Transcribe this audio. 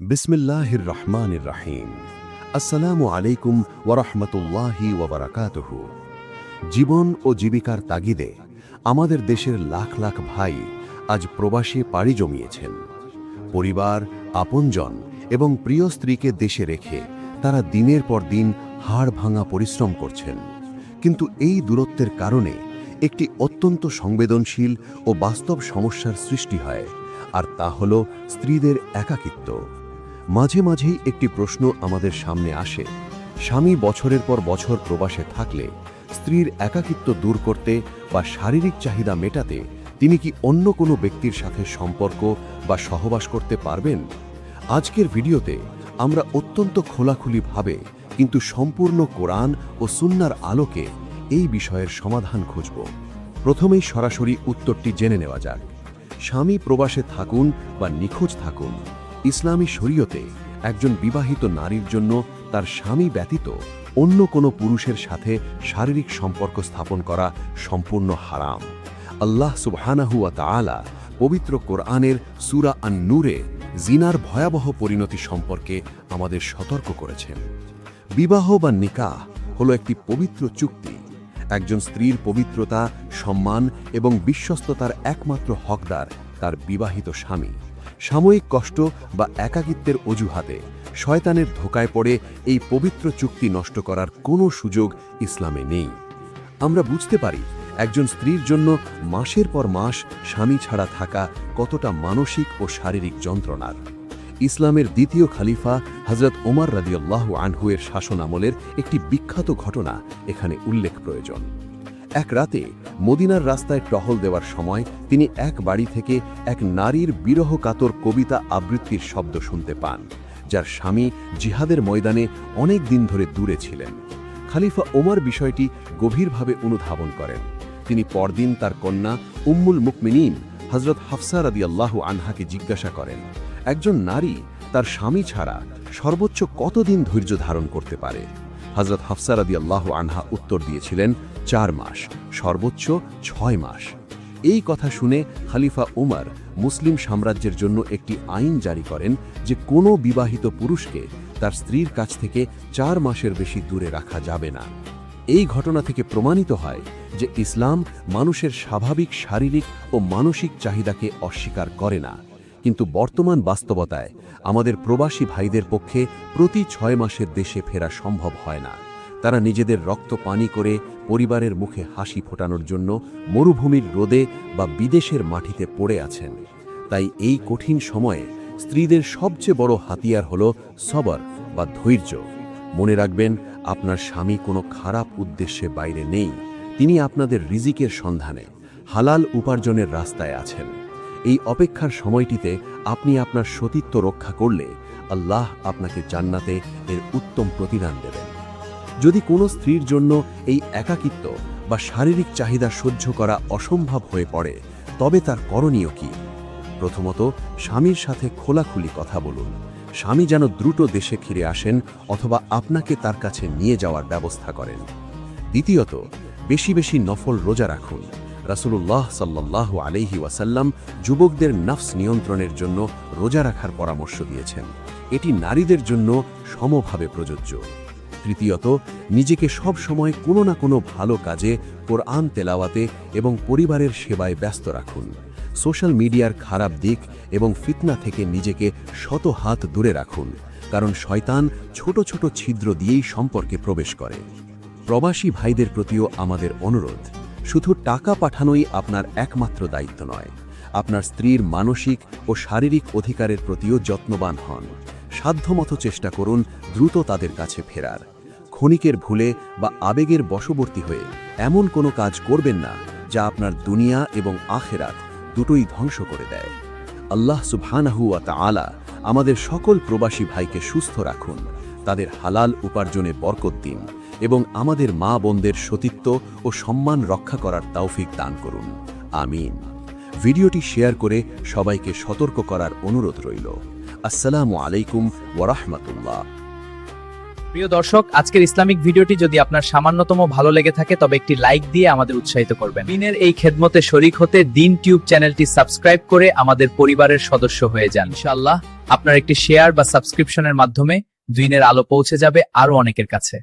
বিসমিল্লাহির রহমানির রহিম। আসসালামু আলাইকুম ওয়া রাহমাতুল্লাহি ওয়া বারাকাতুহু। জীবন ও জীবিকার তাগিদে আমাদের দেশের লাখ লাখ ভাই আজ প্রবাসে পাড়ি জমিয়েছেন। পরিবার, আপনজন এবং প্রিয় স্ত্রীকে দেশে রেখে তারা দিনের পর দিন হাড় ভাঙা পরিশ্রম করছেন। কিন্তু এই দূরত্বের কারণে একটি অত্যন্ত সংবেদনশীল ও বাস্তব সমস্যার সৃষ্টি হয়, আর তা হল স্ত্রীদের একাকিত্ব। মাঝে মাঝেই একটি প্রশ্ন আমাদের সামনে আসে, স্বামী বছরের পর বছর প্রবাসে থাকলে স্ত্রীর একাকিত্ব দূর করতে বা শারীরিক চাহিদা মেটাতে তিনি কি অন্য কোনো ব্যক্তির সাথে সম্পর্ক বা সহবাস করতে পারবেন? আজকের ভিডিওতে আমরা অত্যন্ত খোলাখুলিভাবে কিন্তু সম্পূর্ণ কোরআন ও সুন্নাহর আলোকে এই বিষয়ের সমাধান খুঁজব। প্রথমেই সরাসরি উত্তরটি জেনে নেওয়া যাক। স্বামী প্রবাসে থাকুন বা নিখোঁজ থাকুন, ইসলামী শরীয়তে একজন বিবাহিত নারীর জন্য তার স্বামী ব্যতীত অন্য কোনো পুরুষের সাথে শারীরিক সম্পর্ক স্থাপন করা সম্পূর্ণ হারাম। আল্লাহ সুবহানাহু ওয়া তাআলা পবিত্র কোরআনের সূরা আন-নূরে জিনার ভয়াবহ পরিণতি সম্পর্কে আমাদের সতর্ক করেছেন। বিবাহ বা নিকাহ হলো একটি পবিত্র চুক্তি। একজন স্ত্রীর পবিত্রতা, সম্মান এবং বিশ্বস্ততার একমাত্র হকদার তার বিবাহিত স্বামী। সাময়িক কষ্ট বা একাকিত্বের অজুহাতে শয়তানের ধোঁকায় পড়ে এই পবিত্র চুক্তি নষ্ট করার কোনো সুযোগ ইসলামে নেই। আমরা বুঝতে পারি একজন স্ত্রীর জন্য মাসের পর মাস স্বামী ছাড়া থাকা কতটা মানসিক ও শারীরিক যন্ত্রণার। ইসলামের দ্বিতীয় খলিফা হযরত ওমর রাদিয়াল্লাহু আনহু এর শাসন আমলের একটি বিখ্যাত ঘটনা এখানে উল্লেখ প্রয়োজন। এক রাতে মদিনার রাস্তায় টহল দেওয়ার সময় তিনি এক বাড়ি থেকে এক নারীর বিরহকাতর কবিতা আবৃত্তির শব্দ শুনতে পান, যার স্বামী জিহাদের ময়দানে অনেক দিন ধরে দূরে ছিলেন। খলিফা ওমর বিষয়টি গভীরভাবে অনুধাবন করেন। তিনি পরদিন তার কন্যা উম্মুল মুকমিনীন হযরত হাফসা রাদিয়াল্লাহু আনহাকে জিজ্ঞাসা করেন, একজন নারী তার স্বামী ছাড়া সর্বোচ্চ কতদিন ধৈর্য ধারণ করতে পারে? হযরত হাফসা রাদিয়াল্লাহু আনহা উত্তর দিয়েছিলেন, 4 মাস, সর্বোচ্চ 6 মাস। এই কথা শুনে খলিফা উমর মুসলিম সাম্রাজ্যের জন্য একটি আইন জারি করেন যে কোনো বিবাহিত পুরুষকে তার স্ত্রীর কাছ থেকে 4 মাসের বেশি দূরে রাখা যাবে না। এই ঘটনা থেকে প্রমাণিত হয় যে ইসলাম মানুষের স্বাভাবিক শারীরিক ও মানসিক চাহিদাকে অস্বীকার করে না। কিন্তু বর্তমান বাস্তবতায় আমাদের প্রবাসী ভাইদের পক্ষে প্রতি 6 মাসের দেশে ফেরা সম্ভব হয় না। তারা নিজেদের রক্ত পানি করে পরিবারের মুখে হাসি ফোটানোর জন্য মরুভূমির রোদে বা বিদেশের মাটিতে পড়ে আছেন। তাই এই কঠিন সময়ে স্ত্রীদের সবচেয়ে বড় হাতিয়ার হল সবর বা ধৈর্য। মনে রাখবেন, আপনার স্বামী কোনো খারাপ উদ্দেশ্যে বাইরে নেই। তিনি আপনাদের রিজিকের সন্ধানে হালাল উপার্জনের রাস্তায় আছেন। এই অপেক্ষার সময়টিতে আপনি আপনার সতীত্ব রক্ষা করলে আল্লাহ আপনাকে জান্নাতে এর উত্তম প্রতিদান দেবেন। যদি কোনো স্ত্রীর জন্য এই একাকিত্ব বা শারীরিক চাহিদা সহ্য করা অসম্ভব হয়ে পড়ে, তবে তার করণীয় কি? প্রথমত, স্বামীর সাথে খোলাখুলি কথা বলুন। স্বামী যেন দ্রুত দেশে ফিরে আসেন অথবা আপনাকে তার কাছে নিয়ে যাওয়ার ব্যবস্থা করেন। দ্বিতীয়ত, বেশি বেশি নফল রোজা রাখুন। রাসূলুল্লাহ সাল্লাল্লাহু আলাইহি ওয়াসাল্লাম যুবকদের নফস নিয়ন্ত্রণের জন্য রোজা রাখার পরামর্শ দিয়েছেন। এটি নারীদের জন্য সমভাবে প্রযোজ্য। তৃতীয়ত, নিজেকে সব সময় কোনো না কোনো ভালো কাজে, কোরআন তেলাওয়াতে এবং পরিবারের সেবায় ব্যস্ত রাখুন। সোশ্যাল মিডিয়ার খারাপ দিক এবং ফিতনা থেকে নিজেকে শত হাত দূরে রাখুন, কারণ শয়তান ছোট ছোট ছিদ্র দিয়েই সম্পর্কে প্রবেশ করে। প্রবাসী ভাইদের প্রতিও আমাদের অনুরোধ, শুধু টাকা পাঠানোই আপনার একমাত্র দায়িত্ব নয়। আপনার স্ত্রীর মানসিক ও শারীরিক অধিকারের প্রতিও যত্নবান হন। সাধ্যমতো চেষ্টা করুন দ্রুত তাদের কাছে ফেরার। ক্ষণিকের ভুলে বা আবেগের বশবর্তী হয়ে এমন কোনো কাজ করবেন না যা আপনার দুনিয়া এবং আখিরাত দুটোই ধ্বংস করে দেয়। আল্লাহ সুবহানাহু ওয়া তাআলা আমাদের সকল প্রবাসী ভাইকে সুস্থ রাখুন, তাদের হালাল উপার্জনে বরকত দিন এবং আমাদের মা বোনদের সতীত্ব ও সম্মান রক্ষা করার তৌফিক দান করুন। আমিন। ভিডিওটি শেয়ার করে সবাইকে সতর্ক করার অনুরোধ রইল। আসসালামু আলাইকুম ওয়া রাহমাতুল্লাহ। প্রিয় দর্শক, আজকের ইসলামিক ভিডিওটি যদি আপনার সামান্যতম ভালো লেগে থাকে তবে একটি লাইক দিয়ে আমাদের উৎসাহিত করবেন। দিনের এই খেদমতে শরীক হতে দিন টিউব চ্যানেলটি সাবস্ক্রাইব করে আমাদের পরিবারের সদস্য হয়ে যান। ইনশাআল্লাহ আপনার একটি শেয়ার বা সাবস্ক্রিপশনের মাধ্যমে দিনের আলো পৌঁছে যাবে আরো অনেকের কাছে।